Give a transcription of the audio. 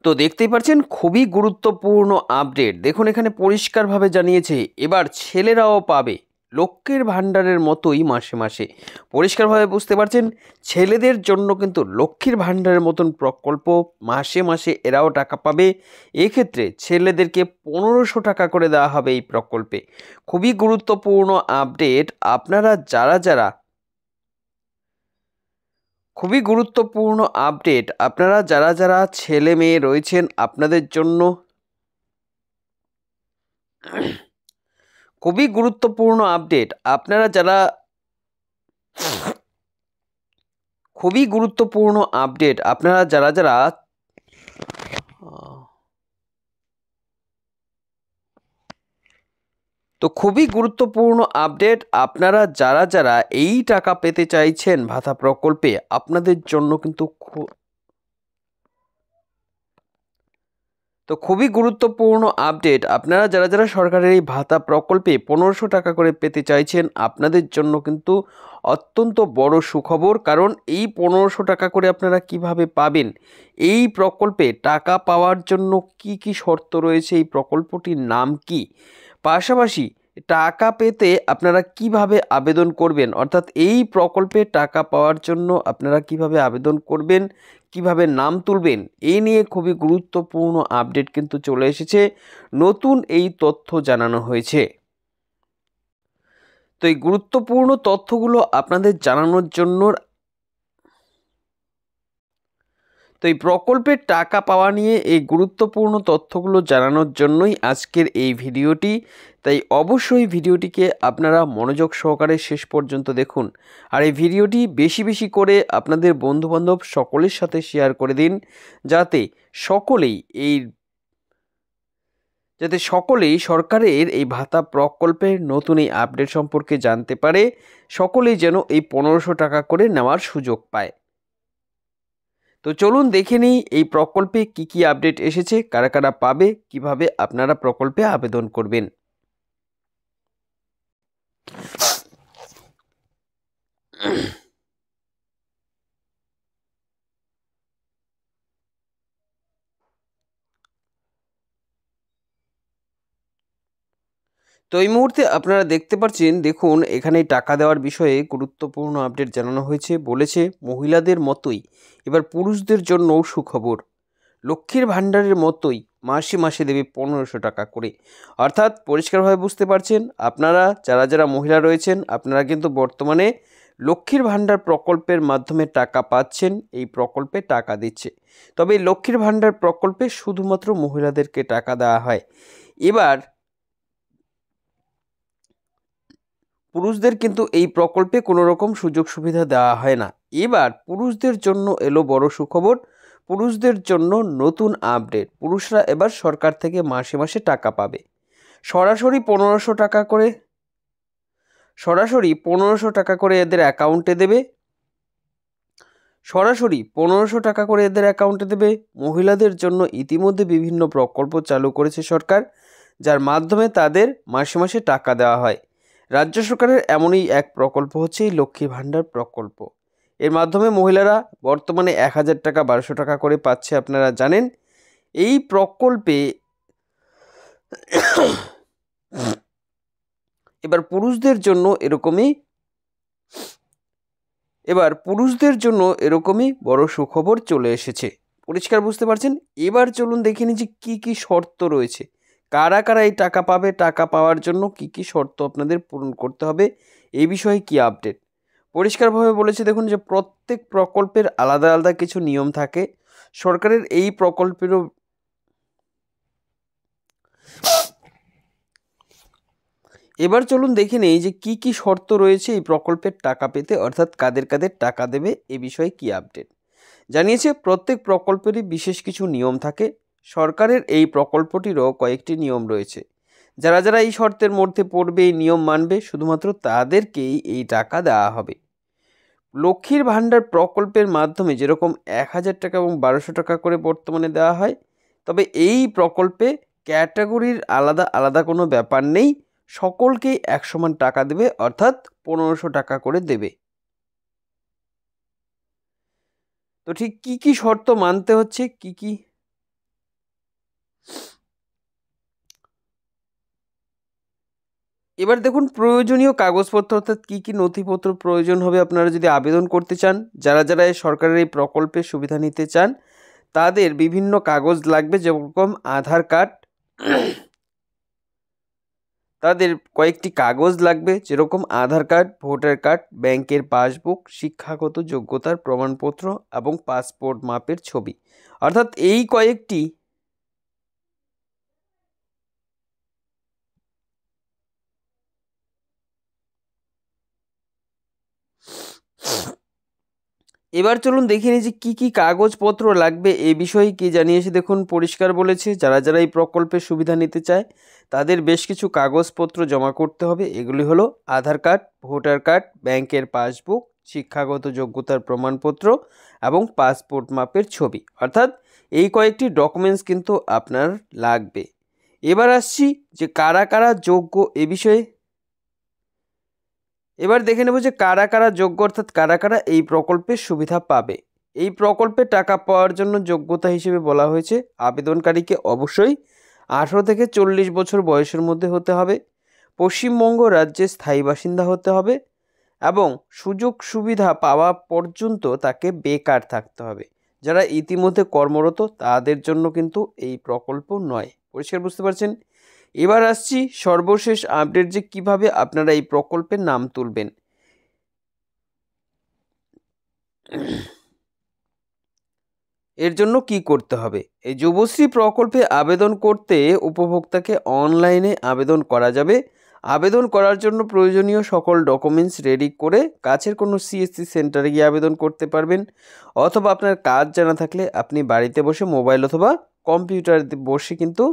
তো দেখতেই পাচ্ছেন খুবই গুরুত্বপূর্ণ আপডেট। দেখুন এখানে পরিষ্কারভাবে জানিয়েছে এবার ছেলেরাও পাবে লক্ষ্মীর ভাণ্ডারের মতোই মাসে মাসে। পরিষ্কারভাবে বুঝতে পারছেন ছেলেদের জন্য কিন্তু লক্ষ্মীর ভাণ্ডারের মতন প্রকল্প মাসে মাসে এরাও টাকা পাবে। এক্ষেত্রে ছেলেদেরকে 1500 টাকা করে দেওয়া হবে এই প্রকল্পে। খুবই গুরুত্বপূর্ণ আপডেট। আপনারা যারা যারা খুবই গুরুত্বপূর্ণ আপডেট আপনারা যারা যারা ছেলে মেয়ে রয়েছেন আপনাদের জন্য খুবই গুরুত্বপূর্ণ আপডেট আপনারা যারা খুবই গুরুত্বপূর্ণ আপডেট আপনারা যারা যারা তো খুবই গুরুত্বপূর্ণ আপডেট আপনারা যারা যারা এই টাকা পেতে চাইছেন ভাতা প্রকল্পে আপনাদের জন্য কিন্তু তো খুবই গুরুত্বপূর্ণ আপডেট আপনারা যারা যারা সরকারের এই ভাতা প্রকল্পে 1500 টাকা করে পেতে চাইছেন আপনাদের জন্য কিন্তু অত্যন্ত বড় সুখবর। কারণ এই 1500 টাকা করে আপনারা কিভাবে পাবেন, এই প্রকল্পে টাকা পাওয়ার জন্য কি কি শর্ত রয়েছে, এই প্রকল্পটির নাম কি, পাশাপাশি টাকা পেতে আপনারা কিভাবে আবেদন করবেন, অর্থাৎ এই প্রকল্পে টাকা পাওয়ার জন্য আপনারা কিভাবে আবেদন করবেন, কিভাবে নাম তুলবেন, এই নিয়ে খুবই গুরুত্বপূর্ণ আপডেট কিন্তু চলে এসেছে। নতুন এই তথ্য জানানো হয়েছে। তো এই গুরুত্বপূর্ণ তথ্যগুলো আপনাদের জানানোর জন্য তো এই প্রকল্পের টাকা পাওয়া নিয়ে এই গুরুত্বপূর্ণ তথ্যগুলো জানানোর জন্যই আজকের এই ভিডিওটি। তাই অবশ্যই ভিডিওটিকে আপনারা মনোযোগ সহকারে শেষ পর্যন্ত দেখুন। আর এই ভিডিওটি বেশি বেশি করে আপনাদের বন্ধুবান্ধব সকলের সাথে শেয়ার করে দিন, যাতে সকলেই সরকারের এই ভাতা প্রকল্পের নতুন এই আপডেট সম্পর্কে জানতে পারে, সকলেই যেন এই 1500 টাকা করে নেওয়ার সুযোগ পায়। তো চলুন দেখে নিই এই প্রকল্পে কি কি আপডেট এসেছে, কারা কারা পাবে, কিভাবে আপনারা প্রকল্পে আবেদন করবেন। তো এই মুহূর্তে আপনারা দেখতে পাচ্ছেন, দেখুন এখানে টাকা দেওয়ার বিষয়ে গুরুত্বপূর্ণ আপডেট জানানো হয়েছে। বলেছে মহিলাদের মতোই এবার পুরুষদের জন্যও সুখবর, লক্ষ্মীর ভাণ্ডারের মতোই মাসে মাসে দেবে 1500 টাকা করে। অর্থাৎ পরিষ্কারভাবে বুঝতে পারছেন আপনারা যারা যারা মহিলা রয়েছেন আপনারা কিন্তু বর্তমানে লক্ষ্মীর ভাণ্ডার প্রকল্পের মাধ্যমে টাকা পাচ্ছেন, এই প্রকল্পে টাকা দিচ্ছে। তবে এই লক্ষ্মীর ভাণ্ডার প্রকল্পে শুধুমাত্র মহিলাদেরকে টাকা দেওয়া হয়। এবার পুরুষদের কিন্তু এই প্রকল্পে কোনো রকম সুযোগ সুবিধা দেওয়া হয় না। এবার পুরুষদের জন্য এলো বড় সুখবর, পুরুষদের জন্য নতুন আপডেট। পুরুষরা এবার সরকার থেকে মাসে মাসে টাকা পাবে। সরাসরি 1500 টাকা করে এদের অ্যাকাউন্টে দেবে। মহিলাদের জন্য ইতিমধ্যে বিভিন্ন প্রকল্প চালু করেছে সরকার, যার মাধ্যমে তাদের মাসে মাসে টাকা দেওয়া হয়। রাজ্য সরকারের এমনই এক প্রকল্প হচ্ছে এই লক্ষ্মী ভাণ্ডার প্রকল্প। এর মাধ্যমে মহিলারা বর্তমানে 1000 টাকা 1200 টাকা করে পাচ্ছে, আপনারা জানেন। এই প্রকল্পে এবার পুরুষদের জন্য এরকমই বড় সুখবর চলে এসেছে। পরিষ্কার বুঝতে পারছেন। এবার চলুন দেখে নিই যে কী কী শর্ত রয়েছে, কারা কারা এই টাকা পাবে, টাকা পাওয়ার জন্য কি কি শর্ত আপনাদের পূরণ করতে হবে, এই বিষয়ে কি আপডেট। পরিষ্কারভাবে বলেছে, দেখুন যে প্রত্যেক প্রকল্পের আলাদা আলাদা কিছু নিয়ম থাকে। সরকারের এই প্রকল্পেরও এবার চলুন দেখে নেই যে কি কি শর্ত রয়েছে এই প্রকল্পের টাকা পেতে, অর্থাৎ কাদের কাদের টাকা দেবে এ বিষয়ে কি আপডেট জানিয়েছে। প্রত্যেক প্রকল্পেরই বিশেষ কিছু নিয়ম থাকে। সরকারের এই প্রকল্পটিরও কয়েকটি নিয়ম রয়েছে। যারা যারা এই শর্তের মধ্যে পড়বে, এই নিয়ম মানবে, শুধুমাত্র তাদেরকেই এই টাকা দেওয়া হবে। লক্ষ্মীর ভাণ্ডার প্রকল্পের মাধ্যমে যেরকম 1000 টাকা এবং 1200 টাকা করে বর্তমানে দেওয়া হয়, তবে এই প্রকল্পে ক্যাটাগরির আলাদা আলাদা কোনো ব্যাপার নেই, সকলকেই এক সমান টাকা দেবে, অর্থাৎ 1500 টাকা করে দেবে। তো ঠিক কি কি শর্ত মানতে হচ্ছে, কি কি এবার দেখুন প্রয়োজনীয় কাগজপত্র অর্থাৎ কী কী নথিপত্র প্রয়োজন হবে আপনারা যদি আবেদন করতে চান। যারা যারা এই সরকারের এই প্রকল্পের সুবিধা নিতে চান তাদের বিভিন্ন কাগজ লাগবে, যেরকম আধার কার্ড, তাদের কয়েকটি কাগজ লাগবে যেরকম আধার কার্ড, ভোটার কার্ড, ব্যাংকের পাসবুক, শিক্ষাগত যোগ্যতার প্রমাণপত্র এবং পাসপোর্ট মাপের ছবি। অর্থাৎ এই কয়েকটি এবার চলুন দেখে নিই যে কী কী কাগজপত্র লাগবে। এই বিষয়ে কি জানিয়েছে দেখুন, পরিষ্কার বলেছে যারা যারা এই প্রকল্পের সুবিধা নিতে চায় তাদের বেশ কিছু কাগজপত্র জমা করতে হবে। এগুলি হলো আধার কার্ড, ভোটার কার্ড, ব্যাংকের পাসবুক, শিক্ষাগত যোগ্যতার প্রমাণপত্র এবং পাসপোর্ট মাপের ছবি। অর্থাৎ এই কয়েকটি ডকুমেন্টস কিন্তু আপনার লাগবে। এবার আসছি যে কারা কারা যোগ্য এ বিষয়ে। এবার দেখে নেব যে কারা কারা যোগ্য অর্থাৎ কারা কারা এই প্রকল্পের সুবিধা পাবে। এই প্রকল্পে টাকা পাওয়ার জন্য যোগ্যতা হিসেবে বলা হয়েছে আবেদনকারীকে অবশ্যই 18 থেকে 40 বছর বয়সের মধ্যে হতে হবে, পশ্চিমবঙ্গ রাজ্যের স্থায়ী বাসিন্দা হতে হবে এবং সুযোগ সুবিধা পাওয়া পর্যন্ত তাকে বেকার থাকতে হবে। যারা ইতিমধ্যে কর্মরত তাদের জন্য কিন্তু এই প্রকল্প নয়। পরিষ্কার বুঝতে পারছেন? এবার আসছি সর্বশেষ আপডেট যে কিভাবে আপনারা এই প্রকল্পের নাম তুলবেন। এর জন্য কি করতে হবে? এই যুবশ্রী প্রকল্পে আবেদন করতে উপভোক্তাকে অনলাইনে আবেদন করা যাবে। আবেদন করার জন্য প্রয়োজনীয় সকল ডকুমেন্টস রেডি করে কাছের কোনো সিএসসি সেন্টারে গিয়ে আবেদন করতে পারবেন, অথবা আপনার কাজ জানা থাকলে আপনি বাড়িতে বসে মোবাইল অথবা কম্পিউটার বসে কিন্তু